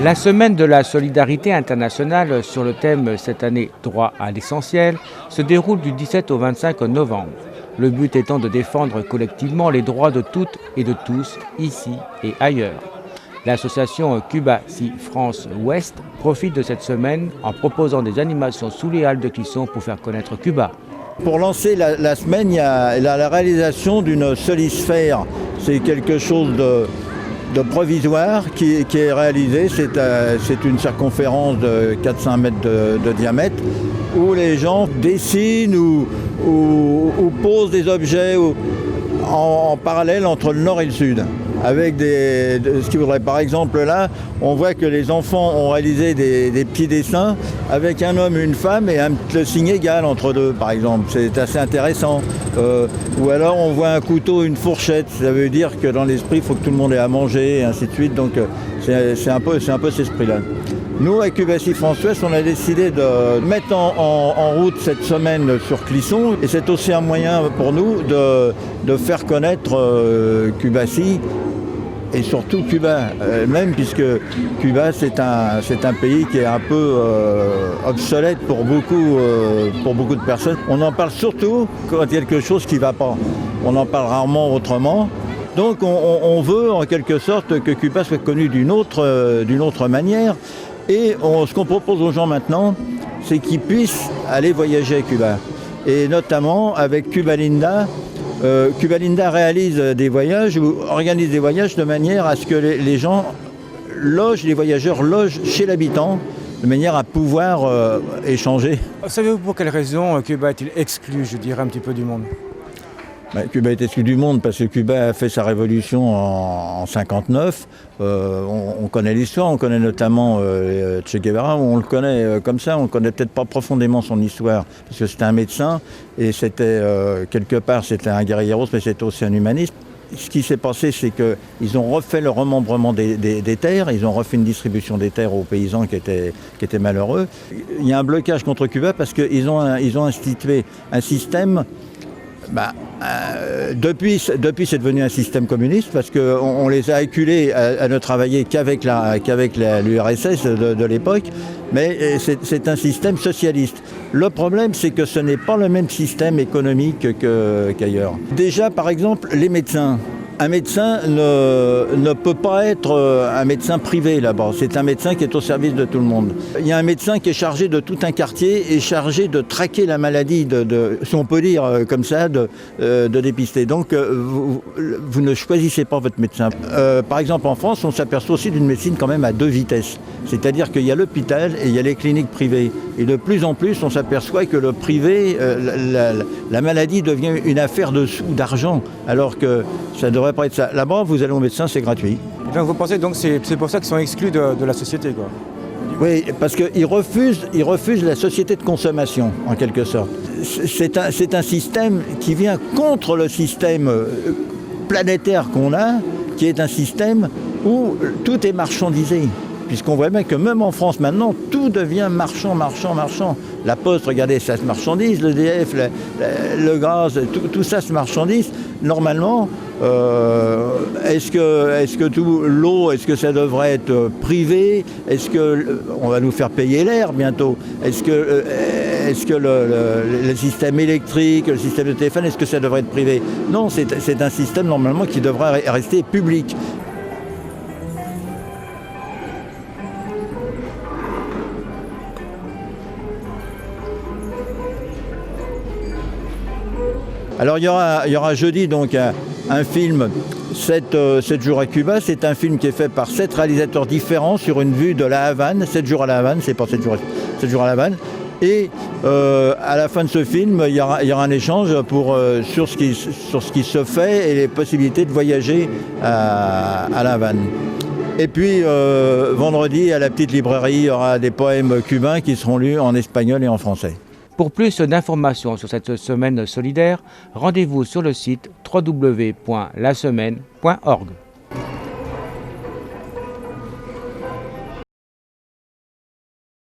La semaine de la solidarité internationale sur le thème cette année « Droit à l'essentiel » se déroule du 17 au 25 novembre. Le but étant de défendre collectivement les droits de toutes et de tous, ici et ailleurs. L'association Cuba Si France Ouest profite de cette semaine en proposant des animations sous les halles de Clisson pour faire connaître Cuba. Pour lancer la semaine, il y a la réalisation d'une solisphère. C'est quelque chose de provisoire qui est réalisé. C'est une circonférence de 400 mètres de diamètre où les gens dessinent ou posent des objets en parallèle entre le nord et le sud. Avec ce qui voudrait, par exemple là, on voit que les enfants ont réalisé des petits dessins avec un homme et une femme et le signe égal entre deux, par exemple. C'est assez intéressant. Ou alors on voit un couteau, une fourchette. Ça veut dire que dans l'esprit, il faut que tout le monde ait à manger et ainsi de suite. Donc c'est un peu cet esprit-là. Nous, à Cuba Si France Ouest, on a décidé de mettre en route cette semaine sur Clisson. Et c'est aussi un moyen pour nous de faire connaître Cuba Si et surtout Cuba, même puisque Cuba c'est un pays qui est un peu obsolète pour beaucoup de personnes. On en parle surtout quand il y a quelque chose qui ne va pas. On en parle rarement autrement. Donc on veut en quelque sorte que Cuba soit connu d'une autre manière. Et ce qu'on propose aux gens maintenant, c'est qu'ils puissent aller voyager à Cuba. Et notamment avec Cuba Linda. Cuba Linda réalise des voyages ou organise des voyages de manière à ce que les gens les voyageurs logent chez l'habitant, de manière à pouvoir échanger. Savez-vous pour quelle raison Cuba est-il exclu, je dirais, un petit peu du monde ? Cuba est exclu du monde parce que Cuba a fait sa révolution en 59. On connaît l'histoire, on connaît notamment Che Guevara, on le connaît comme ça, on ne connaît peut-être pas profondément son histoire, parce que c'était un médecin et c'était quelque part c'était un guerrilleros, mais c'était aussi un humaniste. Ce qui s'est passé, c'est qu'ils ont refait le remembrement des terres, ils ont refait une distribution des terres aux paysans qui étaient malheureux. Il y a un blocage contre Cuba parce qu'ils ont institué un système. Depuis c'est devenu un système communiste parce qu'on les a acculés à ne travailler qu'avec l'URSS de l'époque, mais c'est un système socialiste. Le problème, c'est que ce n'est pas le même système économique qu'ailleurs. Déjà, par exemple, les médecins. Un médecin ne peut pas être un médecin privé là-bas. C'est un médecin qui est au service de tout le monde. Il y a un médecin qui est chargé de tout un quartier et chargé de traquer la maladie, si on peut dire comme ça, de dépister. Donc vous ne choisissez pas votre médecin. Par exemple en France, on s'aperçoit aussi d'une médecine quand même à deux vitesses. C'est-à-dire qu'il y a l'hôpital et il y a les cliniques privées. Et de plus en plus, on s'aperçoit que le privé, la maladie devient une affaire de sous, d'argent, alors que ça devrait pas être ça. Là-bas, vous allez au médecin, c'est gratuit. Et donc vous pensez donc c'est pour ça qu'ils sont exclus de la société, quoi ? Oui, parce qu'ils refusent la société de consommation, en quelque sorte. C'est un système qui vient contre le système planétaire qu'on a, qui est un système où tout est marchandisé. Puisqu'on voit bien que même en France maintenant, tout devient marchand. La poste, regardez, ça se marchandise, l'EDF, le gaz, tout ça se marchandise. Normalement, est-ce que tout l'eau, est-ce que ça devrait être privé ? Est-ce que on va nous faire payer l'air bientôt ? Est-ce que le système électrique, le système de téléphone, est-ce que ça devrait être privé ? Non, c'est un système normalement qui devrait rester public. Alors il y aura jeudi donc un film 7 jours à Cuba. C'est un film qui est fait par 7 réalisateurs différents sur une vue de La Havane. 7 jours à La Havane, c'est pas 7 jours à La Havane. Et à la fin de ce film, il y aura un échange sur ce qui se fait et les possibilités de voyager à La Havane. Et puis vendredi, à la petite librairie, il y aura des poèmes cubains qui seront lus en espagnol et en français. Pour plus d'informations sur cette semaine solidaire, rendez-vous sur le site www.lasemaine.org.